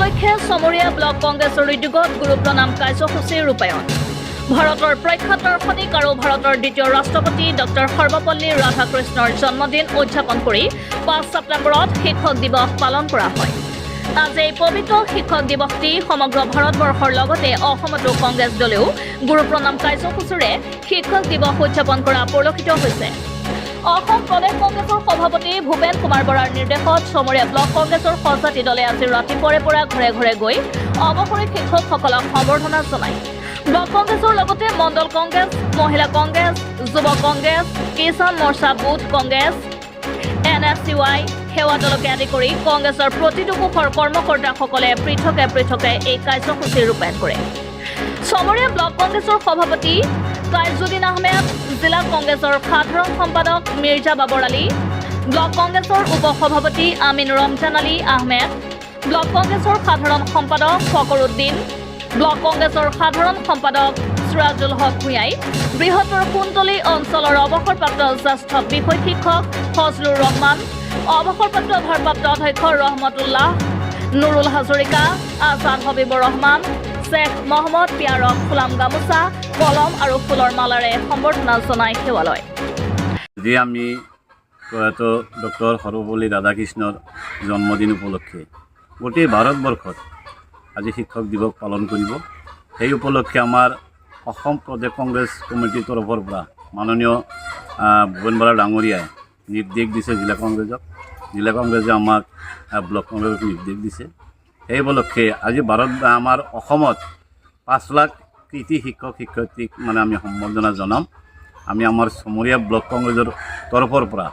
উপলক্ষে চমৰীয়া ব্লক কংগ্ৰেছৰ উদ্যোগত গুৰু প্ৰণাম কাৰ্যসূচী ৰূপায়ণ। ভাৰতৰ প্ৰখ্যাত দাৰ্শনিক আৰু ভাৰতৰ দ্বিতীয় ৰাষ্ট্ৰপতি ডক্টৰ সৰ্বপল্লী ৰাধাকৃষ্ণৰ জন্মদিন উদযাপন কৰি 5 ছেপ্টেম্বৰত শিক্ষক দিৱস পালন কৰা হয়। আজি এই পবিত্ৰ শিক্ষক দিৱসটি সমগ্ৰ ভাৰতবৰ্ষৰ লগতে অসমতো কংগ্ৰেছ দলেও গুৰু প্ৰণাম কাৰ্যসূচীৰে শিক্ষক দিৱস উদযাপন কৰা পৰিলক্ষিত হৈছে। অসম প্ৰদেশ কংগ্ৰেছৰ সভাপতি ভূপেন কুমাৰ বৰাৰ নিৰ্দেশত চমৰীয়া ব্লক কংগ্ৰেছৰ সহযাত্ৰী দলে আজি ৰাতিপুৱাৰে পৰা ঘৰে ঘৰে গৈ অৱসৰী শিক্ষকসকলক সম্বৰ্ধনা জনায়। ব্লক কংগ্ৰেছৰ লগতে মণ্ডল কংগ্ৰেছ, মহিলা কংগ্ৰেছ, যুৱ কংগ্ৰেছ, কিষাণ মৰ্চা বুথ কংগ্ৰেছ, NSCY, সেৱা দলকে আদি কৰি কংগ্ৰেছৰ প্ৰতিটো কোষৰ কৰ্মকৰ্তাসকলে পৃথকে পৃথকে এই কাৰ্যসূচী ৰূপায়ণ কৰে। চমৰীয়া ব্লক কংগ্ৰেছৰ সভাপতি তাইজুদ্দিন আহমেদ, জিলা কংগ্ৰেছৰ সাধাৰণ সম্পাদক মিৰ্জা বাবৰ আলী, ব্লক কংগ্ৰেছৰ উপ সভাপতি আমিন ৰমজান আলী আহমেদ, ব্লক কংগ্ৰেছৰ সাধাৰণ সম্পাদক ফকৰুদ্দিন, ব্লক কংগ্ৰেছৰ সাধাৰণ সম্পাদক সিৰাজুল হক ভূঞাই, বৃহত্তৰ কুন্তলী অঞ্চলৰ অৱসৰপ্ৰাপ্ত জ্যেষ্ঠ বিষয় শিক্ষক ফজলুৰ ৰহমান, অৱসৰপ্ৰাপ্ত ভাৰপ্ৰাপ্ত অধ্যক্ষ ৰহমতুল্লাহ, নুৰুল হাজৰিকা, আজাদ হবিবৰ ৰহমান, শ্বেখ মহম্মদ পিয়াৰক ফুলাম গামোচা, কলম আৰু ফুলৰ মালাৰে সম্বৰ্ধনা জনায় সেৱালয়। আজি আমি প্ৰয়াত ডক্টৰ সৰ্বপল্লী ৰাধাকৃষ্ণৰ জন্মদিন উপলক্ষে গোটেই ভাৰতবৰ্ষত আজি শিক্ষক দিৱস পালন কৰিব। সেই উপলক্ষে আমাৰ অসম প্ৰদেশ কংগ্ৰেছ কমিটিৰ তৰফৰ পৰা মাননীয় ভূপেন বৰা ডাঙৰীয়াই নিৰ্দেশ দিছে জিলা কংগ্ৰেছে আমাক ব্লক কংগ্ৰেছক নিৰ্দেশ দিছে। সেই উপলক্ষে আজি আমাৰ অসমত 5 লাখ কৃতি শিক্ষক শিক্ষয়িত্ৰীক আমি সম্বৰ্ধনা জনাম। আমি আমাৰ চমৰীয়া ব্লক কংগ্ৰেছৰ তৰফৰ পৰা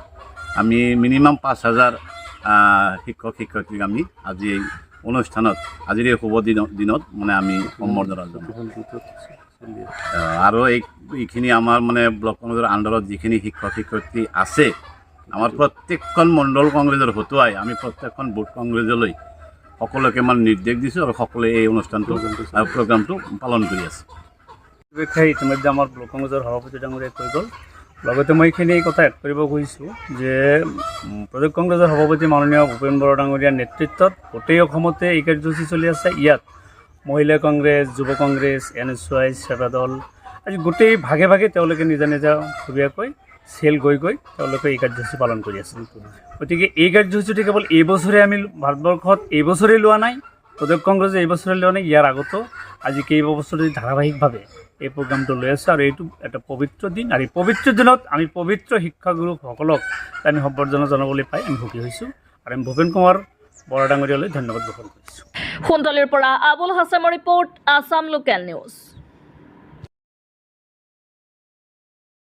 আমি মিনিমাম 5,000 শিক্ষক শিক্ষয়িত্ৰীক আমি আজি এই অনুষ্ঠানত আজিৰ এই শুভ দিনত আমি সম্বৰ্ধনা জনাম। আৰু এইখিনি আমাৰ ব্লক কংগ্ৰেছৰ আণ্ডাৰত যিখিনি শিক্ষক শিক্ষয়িত্ৰী আছে, আমাৰ প্ৰত্যেকখন মণ্ডল কংগ্ৰেছৰ হতুৱাই আমি প্ৰত্যেকখন বুথ কংগ্ৰেছলৈ সকলোকে নিৰ্দেশ দিছোঁ আৰু সকলোৱে এই অনুষ্ঠানটো প্ৰগ্ৰামটো পালন কৰি আছে। ইতিমধ্যে আমাৰ ব্লক কংগ্ৰেছৰ সভাপতি ডাঙৰীয়াই কৈ গ'ল। লগতে মই এইখিনি কথা এড কৰিব খুজিছোঁ যে প্ৰদেশ কংগ্ৰেছৰ সভাপতি মাননীয় ভূপেন বৰা ডাঙৰীয়াৰ নেতৃত্বত গোটেই অসমতে এই কাৰ্যসূচী চলি আছে। ইয়াত মহিলা কংগ্ৰেছ, যুৱ কংগ্ৰেছ, NSCY, সেৱা দল আজি গোটেই ভাগে ভাগে তেওঁলোকে নিজা সুবিধাকৈ চেল গৈ তেওঁলোকে এই কাৰ্যসূচী পালন কৰি আছে। গতিকে এই কাৰ্যসূচীটো কেৱল এইবছৰে আমি ভাৰতবৰ্ষত এইবছৰেই লোৱা নাই, প্ৰদেশ কংগ্ৰেছে এইবছৰে লোৱা নাই, ইয়াৰ আগতো আজি কেইবছৰ ধাৰাবাহিকভাৱে এই প্ৰগ্ৰামটো লৈ আছে। আৰু এইটো এটা পবিত্ৰ দিন, আৰু এই পবিত্ৰ দিনত আমি পবিত্ৰ শিক্ষাগুৰুসকলক আমি সম্বৰ্ধনা জনাবলৈ পাই আমি সুখী হৈছোঁ। আৰু আমি ভূপেন কুমাৰ বৰা ডাঙৰীয়ালৈ ধন্যবাদ জ্ঞাপন কৰিছোঁ। কুন্তলীৰ পৰা আবুল হাছামৰ ৰিপৰ্ট, আছাম লোকেল নিউজ।